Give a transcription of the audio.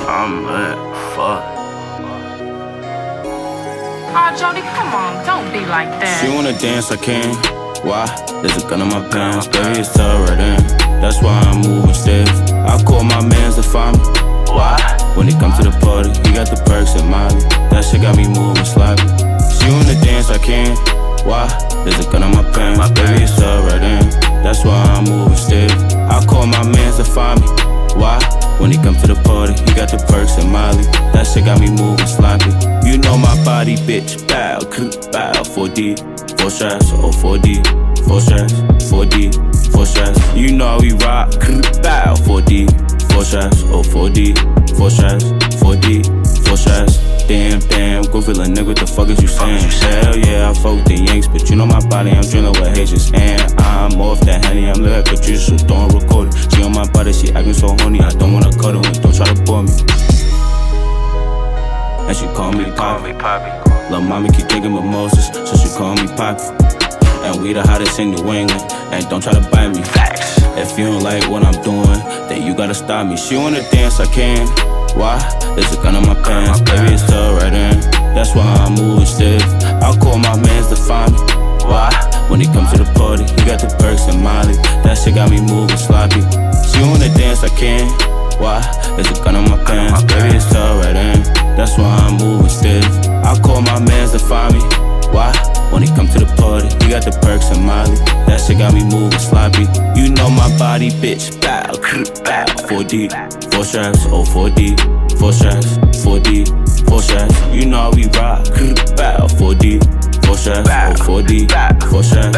I'm lit, fuck. Aw, Jody, come on, don't be like that. She wanna dance, I can. Why? There's a gun in my pants, baby, it's tell right in. That's why I'm moving stiff. I call my mans to find me. Why? When he come to the party, he got the perks and Molly. That shit got me moving sloppy. She wanna dance, I can. Why? There's a gun in my pants, baby, it's tell right in. That's why I'm moving stiff. I call my mans to find me. Why? When he come to the party, he got the perks and Molly. That shit got me moving sloppy. You know my body, bitch. Bow, bow, 4D, 4 shots, oh 4D, 4 shots, 4D, 4 shots. You know how we rock. Bow, 4D, 4 shots, oh 4D, 4 shots, 4D, 4 shots. Damn, go feel a nigga, what the fuck is you saying? Hell yeah, I fuck with the Yanks, but you know my body, I'm drilling with Haitians. And I'm off that Henny, I'm lit like a juice, so don't record it. She on my body, she acting so horny, I don't wanna cuddle and don't try to bore me. And she call me Poppy. Lil' mommy keep drinking mimosas, so she call me Poppy. And we the hottest in New England, and don't try to bite me. If you don't like what I'm doing, then you gotta stop me. She wanna dance, I can. Why? There's a gun in my pants, baby, it's tell right in. That's why I'm moving stiff. I'll call my mans to find me. Why? When he comes to the party, he got the perks and Molly. That shit got me moving sloppy. She wanna dance, I can. Why? There's a gun in my pants, baby, it's tell right in. That's why I'm moving stiff. I'll call my mans to find me. Why? When he come to the party, he got the perks and Molly. That shit got me moving sloppy. You know my body, bitch. Bow, bow. 4D, 4 shots, oh 4D, 4 shots, 4D, 4 shots. You know how we rock. Bow, 4D, 4 shots, oh 4D, 4 shots.